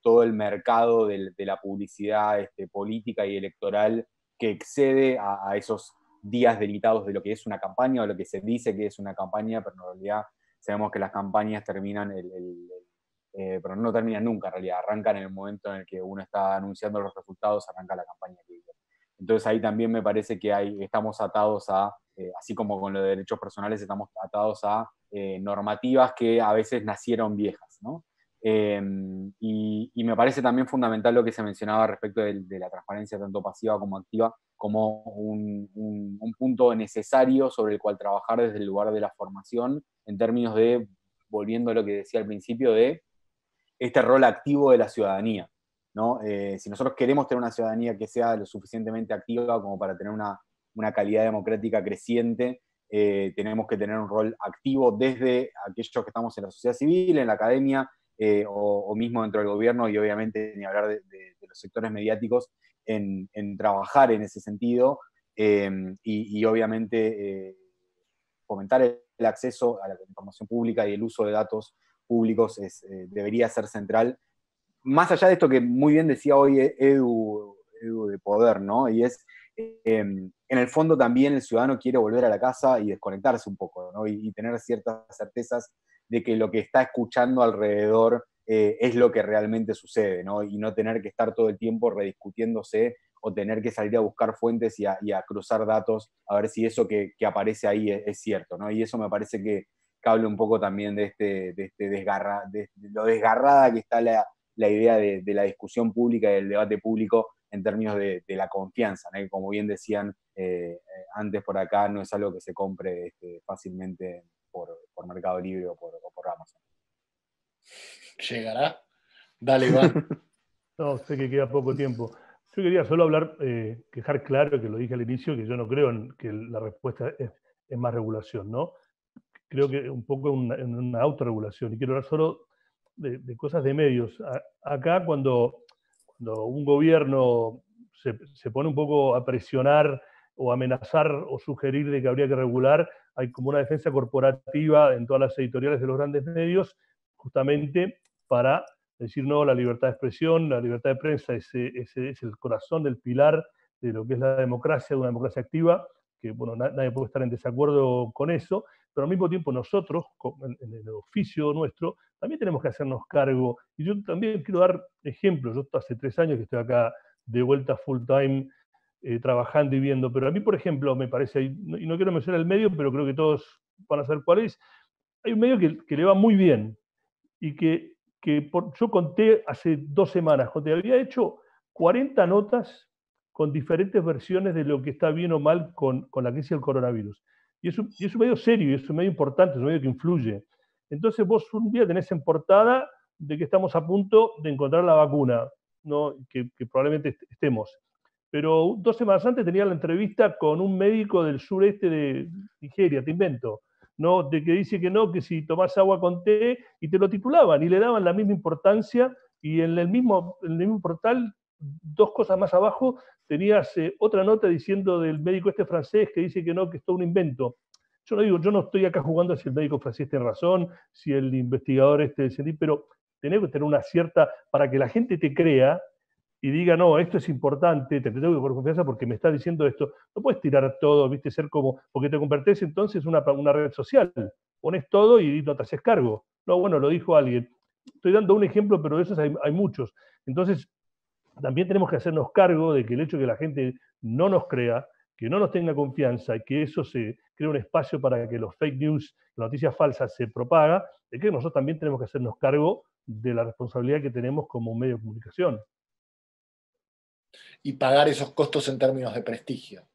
todo el mercado de la publicidad política y electoral que excede a esos días delimitados de lo que es una campaña o lo que se dice que es una campaña, pero en realidad sabemos que las campañas terminan pero no terminan nunca en realidad, arrancan en el momento en el que uno está anunciando los resultados, arranca la campaña que viene. Entonces ahí también me parece que estamos atados a así como con los derechos personales estamos atados a normativas que a veces nacieron viejas, ¿no? Y me parece también fundamental lo que se mencionaba respecto de la transparencia tanto pasiva como activa, como un punto necesario sobre el cual trabajar desde el lugar de la formación, en términos de, volviendo a lo que decía al principio, de este rol activo de la ciudadanía, ¿no? Si nosotros queremos tener una ciudadanía que sea lo suficientemente activa como para tener una calidad democrática creciente, tenemos que tener un rol activo desde aquellos que estamos en la sociedad civil, en la academia, o mismo dentro del gobierno, y obviamente ni hablar de los sectores mediáticos, en trabajar en ese sentido, y obviamente fomentar el acceso a la información pública y el uso de datos públicos debería ser central. Más allá de esto que muy bien decía hoy Edu de poder, ¿no? Y es, en el fondo también el ciudadano quiere volver a la casa y desconectarse un poco, ¿no? Y tener ciertas certezas de que lo que está escuchando alrededor es lo que realmente sucede, ¿no? Y no tener que estar todo el tiempo rediscutiéndose o tener que salir a buscar fuentes y a cruzar datos a ver si eso que aparece ahí es cierto, ¿no? Y eso me parece que habla un poco también de lo desgarrada que está la idea de la discusión pública y del debate público en términos de la confianza, ¿no? Que como bien decían antes por acá, no es algo que se compre fácilmente por Mercado Libre o por Amazon. ¿Llegará? Dale, Iván. No, sé que queda poco tiempo. Yo quería solo hablar, dejar claro, que lo dije al inicio, que yo no creo en que la respuesta es más regulación, ¿no? Creo que un poco en una autorregulación. Y quiero hablar solo de cosas de medios. Acá cuando un gobierno se pone un poco a presionar o amenazar o sugerir de que habría que regular, hay como una defensa corporativa en todas las editoriales de los grandes medios, justamente para decir no, la libertad de expresión, la libertad de prensa es el corazón del pilar de lo que es la democracia, de una democracia activa, que bueno, nadie puede estar en desacuerdo con eso, pero al mismo tiempo nosotros, en el oficio nuestro, también tenemos que hacernos cargo. Y yo también quiero dar ejemplos. Yo hace 3 años que estoy acá de vuelta full time, trabajando y viendo, pero a mí, por ejemplo, me parece, y no quiero mencionar el medio, pero creo que todos van a saber cuál es, hay un medio que le va muy bien, y que yo conté hace 2 semanas, cuando había hecho 40 notas con diferentes versiones de lo que está bien o mal con la crisis del coronavirus. Y es un medio serio, y es un medio importante, es un medio que influye. Entonces vos un día tenés en portada de que estamos a punto de encontrar la vacuna, ¿no? que probablemente estemos. Pero 2 semanas antes tenía la entrevista con un médico del sureste de Nigeria, te invento, ¿no? De que dice que no, que si tomás agua con té, y te lo titulaban y le daban la misma importancia, y en el mismo portal, 2 cosas más abajo, tenías otra nota diciendo del médico este francés que dice que no, que es todo un invento. Yo no estoy acá jugando si el médico francés tiene razón, si el investigador pero tenés que tener una cierta, para que la gente te crea y diga, no, esto es importante, te tengo que poner confianza porque me está diciendo esto. No puedes tirar todo, ¿viste? Ser como, porque te convertís entonces en una red social. Pones todo y no te haces cargo. No, bueno, lo dijo alguien. Estoy dando un ejemplo, pero de esos hay muchos. Entonces, también tenemos que hacernos cargo de que el hecho de que la gente no nos crea, que no nos tenga confianza, y que eso se crea un espacio para que los fake news, las noticias falsas, se propaga, de que nosotros también tenemos que hacernos cargo de la responsabilidad que tenemos como medio de comunicación. Y pagar esos costos en términos de prestigio.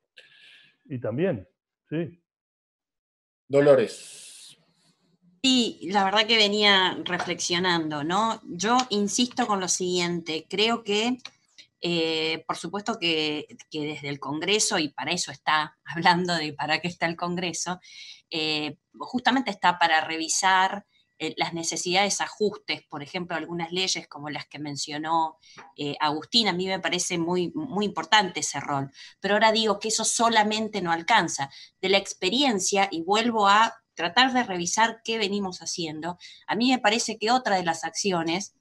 Y también, sí. Dolores. Sí, la verdad que venía reflexionando, ¿no? Yo insisto con lo siguiente, creo que, por supuesto que desde el Congreso, y para eso está hablando de para qué está el Congreso, justamente está para revisar las necesidades, ajustes, por ejemplo, algunas leyes como las que mencionó Agustín. A mí me parece muy, muy importante ese rol, pero ahora digo que eso solamente no alcanza. De la experiencia, y vuelvo a tratar de revisar qué venimos haciendo, a mí me parece que otra de las acciones,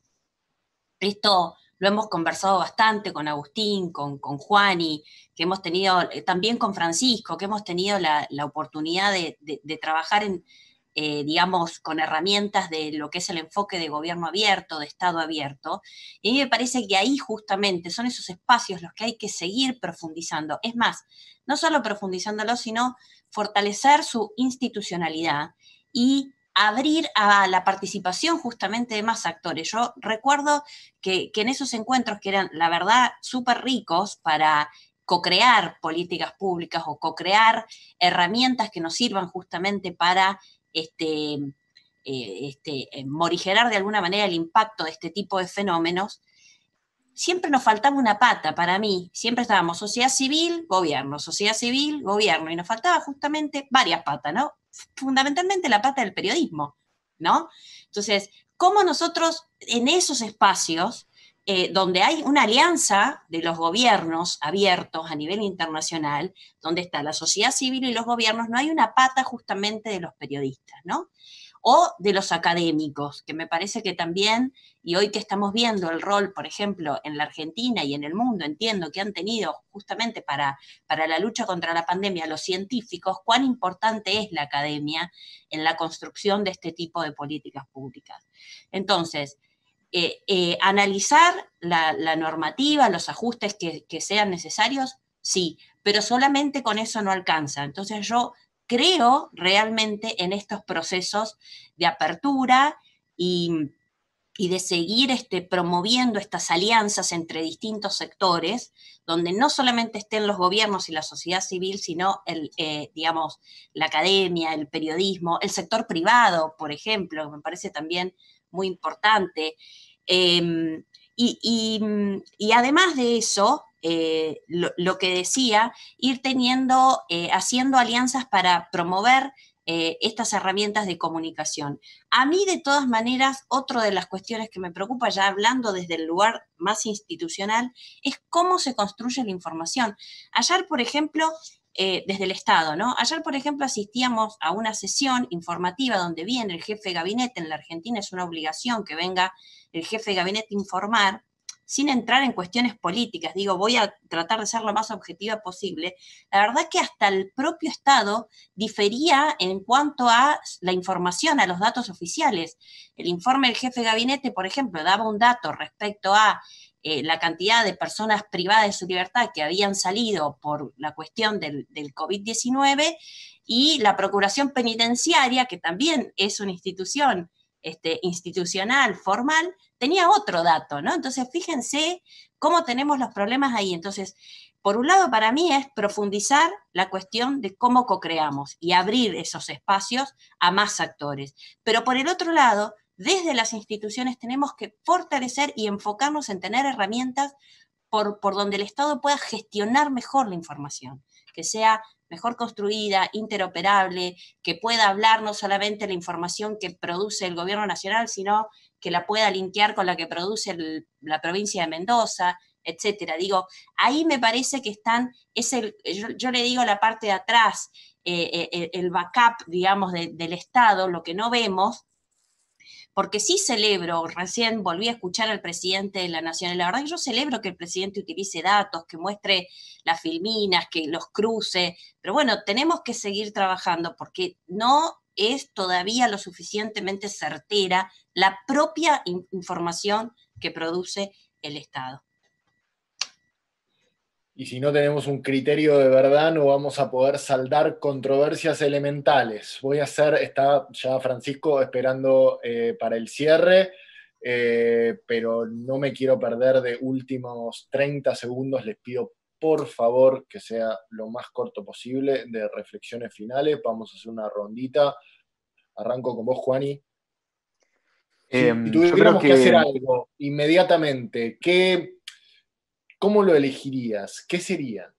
esto lo hemos conversado bastante con Agustín, con Juani, que hemos tenido, también con Francisco, que hemos tenido la oportunidad de trabajar digamos, con herramientas de lo que es el enfoque de gobierno abierto, de Estado abierto. Y a mí me parece que ahí justamente son esos espacios los que hay que seguir profundizando. Es más, no solo profundizándolo, sino fortalecer su institucionalidad y abrir a la participación justamente de más actores. Yo recuerdo que en esos encuentros, que eran, la verdad, súper ricos para co-crear políticas públicas o co-crear herramientas que nos sirvan justamente para morigerar de alguna manera el impacto de este tipo de fenómenos, siempre nos faltaba una pata para mí. Siempre estábamos sociedad civil, gobierno, y nos faltaba justamente varias patas, ¿no? Fundamentalmente la pata del periodismo, ¿no? Entonces, ¿cómo nosotros en esos espacios donde hay una alianza de los gobiernos abiertos a nivel internacional, donde está la sociedad civil y los gobiernos, no hay una pata justamente de los periodistas, ¿no? O de los académicos, que me parece que también, y hoy que estamos viendo el rol, por ejemplo, en la Argentina y en el mundo, entiendo que han tenido justamente para la lucha contra la pandemia los científicos, cuán importante es la academia en la construcción de este tipo de políticas públicas. Entonces, analizar la normativa, los ajustes que sean necesarios, sí, pero solamente con eso no alcanza. Entonces yo creo realmente en estos procesos de apertura y de seguir promoviendo estas alianzas entre distintos sectores, donde no solamente estén los gobiernos y la sociedad civil, sino digamos, la academia, el periodismo, el sector privado, por ejemplo, me parece también muy importante. Y además de eso, lo que decía, ir haciendo alianzas para promover estas herramientas de comunicación. A mí, de todas maneras, otra de las cuestiones que me preocupa, ya hablando desde el lugar más institucional, es cómo se construye la información. Ayer, por ejemplo, desde el Estado, ¿no? Ayer, por ejemplo, asistíamos a una sesión informativa donde viene el jefe de gabinete. En la Argentina es una obligación que venga el jefe de gabinete a informar, sin entrar en cuestiones políticas. Digo, voy a tratar de ser lo más objetiva posible. La verdad que hasta el propio Estado difería en cuanto a la información, a los datos oficiales. El informe del jefe de gabinete, por ejemplo, daba un dato respecto a la cantidad de personas privadas de su libertad que habían salido por la cuestión del COVID-19, y la Procuración Penitenciaria, que también es una institución institucional, formal, tenía otro dato, ¿no? Entonces, fíjense cómo tenemos los problemas ahí. Entonces, por un lado, para mí es profundizar la cuestión de cómo co-creamos y abrir esos espacios a más actores. Pero por el otro lado, desde las instituciones tenemos que fortalecer y enfocarnos en tener herramientas por donde el Estado pueda gestionar mejor la información, que sea mejor construida, interoperable, que pueda hablar no solamente la información que produce el gobierno nacional, sino que la pueda linkear con la que produce la provincia de Mendoza, etcétera. Digo, ahí me parece que yo le digo la parte de atrás, el backup, digamos, del Estado, lo que no vemos, porque sí celebro, recién volví a escuchar al presidente de la Nación, y la verdad que yo celebro que el presidente utilice datos, que muestre las filminas, que los cruce, pero bueno, tenemos que seguir trabajando porque no es todavía lo suficientemente certera la propia información que produce el Estado. Y si no tenemos un criterio de verdad, no vamos a poder saldar controversias elementales. Está ya Francisco esperando para el cierre, pero no me quiero perder de últimos 30 segundos. Les pido por favor que sea lo más corto posible de reflexiones finales. Vamos a hacer una rondita. Arranco con vos, Juani. Si tuviéramos que hacer algo inmediatamente, ¿cómo lo elegirías? ¿Qué sería?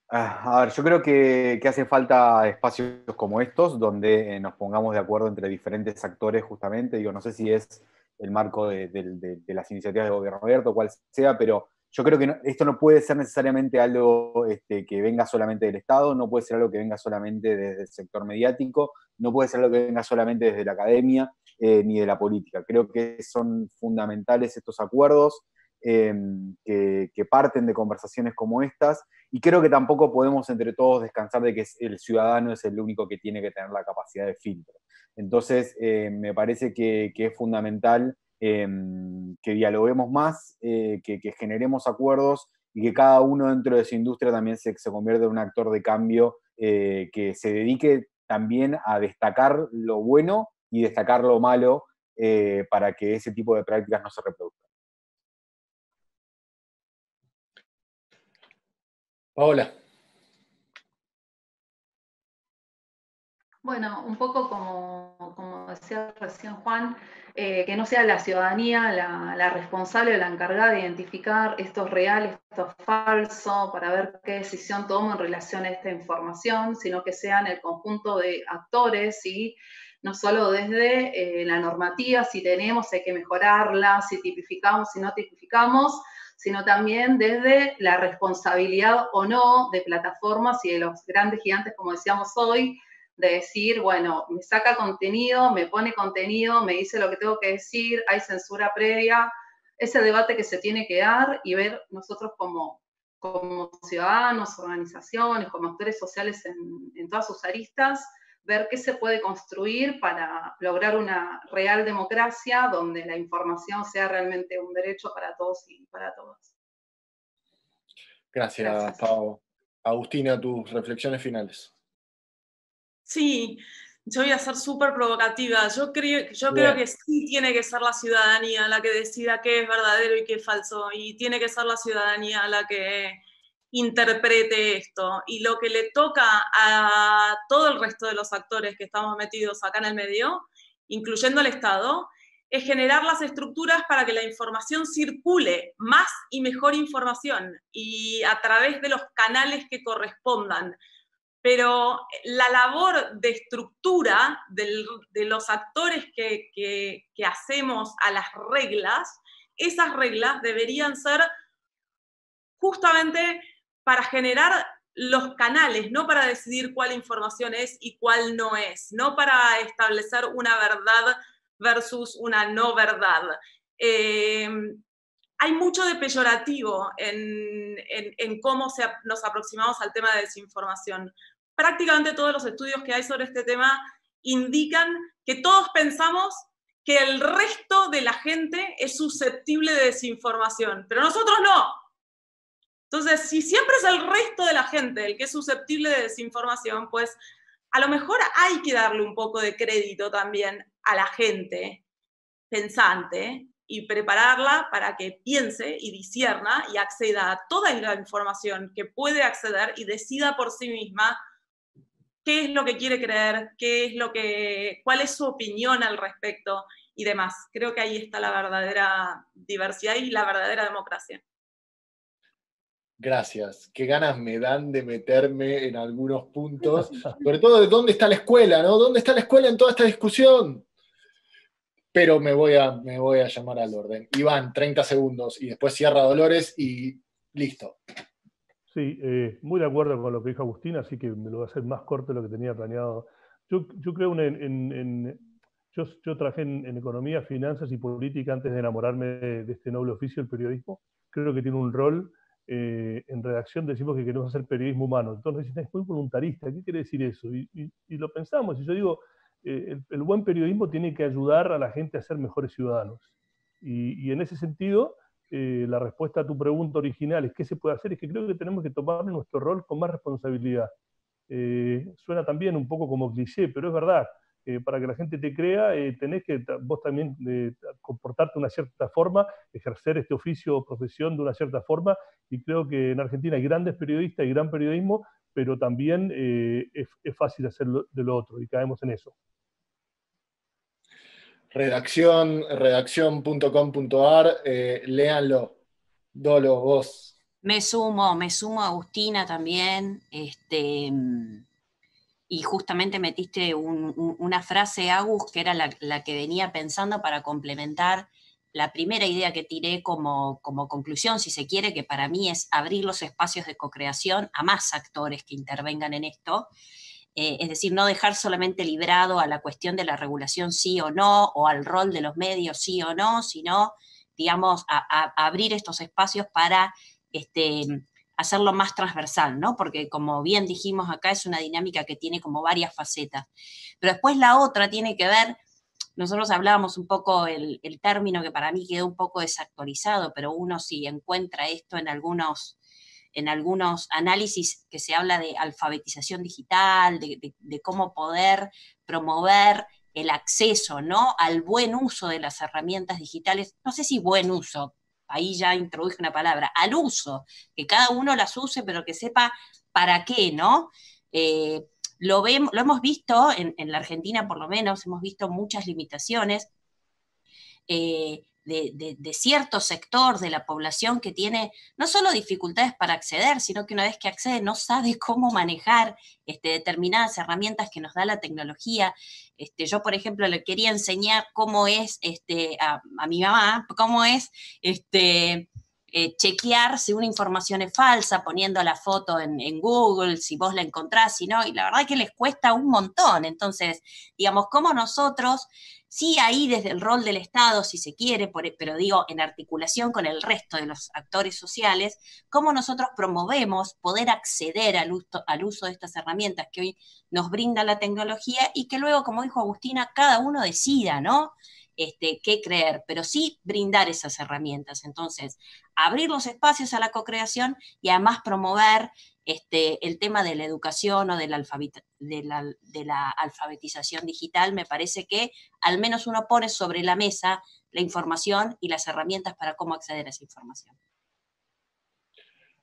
A ver, yo creo que hace falta espacios como estos, donde nos pongamos de acuerdo entre diferentes actores, justamente. Digo, no sé si es el marco de las iniciativas de gobierno abierto, cual sea, pero yo creo que esto no puede ser necesariamente algo que venga solamente del Estado, no puede ser algo que venga solamente desde el sector mediático, no puede ser algo que venga solamente desde la academia, ni de la política. Creo que son fundamentales estos acuerdos, que parten de conversaciones como estas, y creo que tampoco podemos entre todos descansar de que el ciudadano es el único que tiene que tener la capacidad de filtro. Entonces, me parece que es fundamental que dialoguemos más, que generemos acuerdos, y que cada uno dentro de su industria también se convierta en un actor de cambio que se dedique también a destacar lo bueno y destacar lo malo para que ese tipo de prácticas no se reproduzcan. Paola. Bueno, un poco como decía recién Juan, que no sea la ciudadanía la responsable o la encargada de identificar esto es real, esto es falso, para ver qué decisión tomo en relación a esta información, sino que sean el conjunto de actores y no solo desde la normativa, si tenemos, hay que mejorarla, si tipificamos, si no tipificamos, sino también desde la responsabilidad o no de plataformas y de los grandes gigantes, como decíamos hoy, de decir, bueno, me saca contenido, me pone contenido, me dice lo que tengo que decir, hay censura previa, ese debate que se tiene que dar y ver nosotros como ciudadanos, organizaciones, como actores sociales en todas sus aristas, ver qué se puede construir para lograr una real democracia donde la información sea realmente un derecho para todos y para todas. Gracias, Pau. Agustina, tus reflexiones finales. Sí, yo voy a ser súper provocativa. Yo creo que sí tiene que ser la ciudadanía la que decida qué es verdadero y qué es falso, y tiene que ser la ciudadanía la que interprete esto. Y lo que le toca a todo el resto de los actores que estamos metidos acá en el medio, incluyendo el Estado, es generar las estructuras para que la información circule, más y mejor información, y a través de los canales que correspondan. Pero la labor de estructura de los actores que hacemos a las reglas, esas reglas deberían ser justamente para generar los canales, no para decidir cuál información es y cuál no es, no para establecer una verdad versus una no verdad. Hay mucho de peyorativo en cómo nos aproximamos al tema de desinformación. Prácticamente todos los estudios que hay sobre este tema indican que todos pensamos que el resto de la gente es susceptible de desinformación, pero nosotros no. Entonces, si siempre es el resto de la gente el que es susceptible de desinformación, pues a lo mejor hay que darle un poco de crédito también a la gente pensante y prepararla para que piense y discierna y acceda a toda la información que puede acceder y decida por sí misma qué es lo que quiere creer, cuál es su opinión al respecto y demás. Creo que ahí está la verdadera diversidad y la verdadera democracia. Gracias. Qué ganas me dan de meterme en algunos puntos, sobre todo de dónde está la escuela, ¿no? ¿Dónde está la escuela en toda esta discusión? Pero me voy a llamar al orden. Iván, 30 segundos y después cierra Dolores y listo. Sí, muy de acuerdo con lo que dijo Agustín, así que me lo voy a hacer más corto de lo que tenía planeado. Yo creo yo trabajé en economía, finanzas y política antes de enamorarme de este noble oficio, el periodismo. Creo que tiene un rol en redacción, decimos que queremos hacer periodismo humano. Entonces dicen, es muy voluntarista, ¿qué quiere decir eso? Y lo pensamos, y yo digo, el buen periodismo tiene que ayudar a la gente a ser mejores ciudadanos. Y en ese sentido, la respuesta a tu pregunta original es ¿qué se puede hacer? Es que creo que tenemos que tomar nuestro rol con más responsabilidad. Suena también un poco como cliché, pero es verdad. Para que la gente te crea, tenés que vos también comportarte de una cierta forma, ejercer este oficio o profesión de una cierta forma, y creo que en Argentina hay grandes periodistas y gran periodismo, pero también es fácil hacerlo de lo otro, y caemos en eso. Redacción.com.ar, léanlo. Dolo, vos. Me sumo a Agustina también, y justamente metiste una frase, Agus, que era la que venía pensando para complementar la primera idea que tiré como conclusión, si se quiere, que para mí es abrir los espacios de cocreación a más actores que intervengan en esto. Es decir, no dejar solamente librado a la cuestión de la regulación sí o no, o al rol de los medios sí o no, sino, digamos, a abrir estos espacios para hacerlo más transversal, ¿no? Porque como bien dijimos acá, es una dinámica que tiene como varias facetas. Pero después la otra tiene que ver, nosotros hablábamos un poco el término que para mí quedó un poco desactualizado, pero uno sí encuentra esto en algunos en algunos análisis que se habla de alfabetización digital, de cómo poder promover el acceso, ¿no?, al buen uso de las herramientas digitales. No sé si buen uso, ahí ya introduje una palabra, al uso, que cada uno las use, pero que sepa para qué, ¿no? Lo hemos visto, en la Argentina por lo menos, hemos visto muchas limitaciones de cierto sector de la población que tiene no solo dificultades para acceder, sino que una vez que accede no sabe cómo manejar determinadas herramientas que nos da la tecnología. Yo, por ejemplo, le quería enseñar cómo es a mi mamá, cómo es chequear si una información es falsa, poniendo la foto en Google, si vos la encontrás, si no, y la verdad que les cuesta un montón. Entonces, digamos, cómo nosotros, sí, ahí desde el rol del Estado, si se quiere, pero digo, en articulación con el resto de los actores sociales, cómo nosotros promovemos poder acceder al uso de estas herramientas que hoy nos brinda la tecnología y que luego, como dijo Agustina, cada uno decida, ¿no?, qué creer, pero sí brindar esas herramientas. Entonces, abrir los espacios a la co-creación y además promover el tema de la educación o de la alfabetización digital. Me parece que al menos uno pone sobre la mesa la información y las herramientas para cómo acceder a esa información.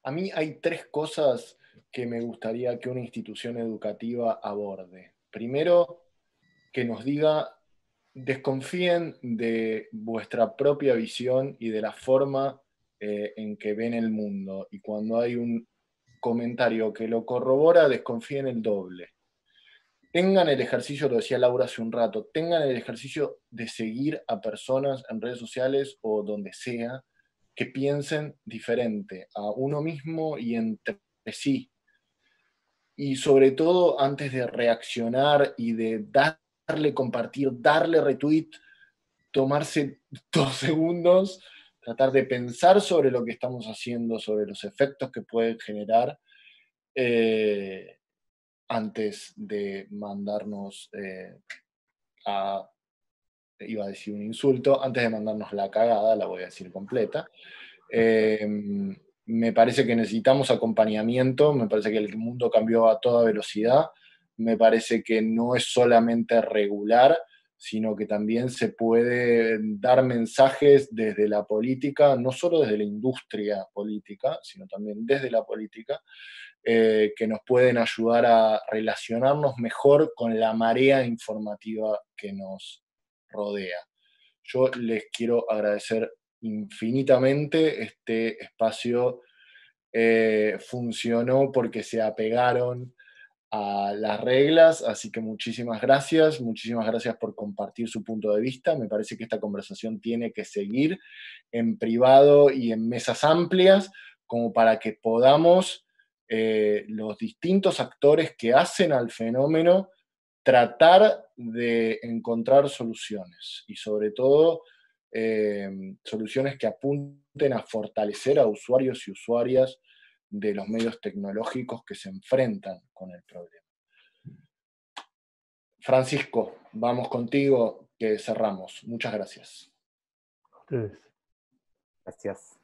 A mí hay 3 cosas que me gustaría que una institución educativa aborde. Primero, que nos diga: desconfíen de vuestra propia visión y de la forma en que ven el mundo. Y cuando hay un comentario que lo corrobora, desconfíen el doble. Tengan el ejercicio, lo decía Laura hace un rato, tengan el ejercicio de seguir a personas en redes sociales o donde sea que piensen diferente a uno mismo y entre sí. Y sobre todo, antes de reaccionar y de darle compartir, darle retweet, tomarse 2 segundos, tratar de pensar sobre lo que estamos haciendo, sobre los efectos que pueden generar, antes de mandarnos iba a decir un insulto, antes de mandarnos la cagada, la voy a decir completa. Me parece que necesitamos acompañamiento, me parece que el mundo cambió a toda velocidad, me parece que no es solamente regular, sino que también se puede dar mensajes desde la política, no solo desde la industria política, sino también desde la política, que nos pueden ayudar a relacionarnos mejor con la marea informativa que nos rodea. Yo les quiero agradecer infinitamente. Este espacio funcionó porque se apegaron a las reglas, así que muchísimas gracias por compartir su punto de vista. Me parece que esta conversación tiene que seguir en privado y en mesas amplias, como para que podamos, los distintos actores que hacen al fenómeno, tratar de encontrar soluciones y sobre todo soluciones que apunten a fortalecer a usuarios y usuarias de los medios tecnológicos que se enfrentan con el problema. Francisco, vamos contigo, que cerramos. Muchas gracias. A ustedes. Gracias.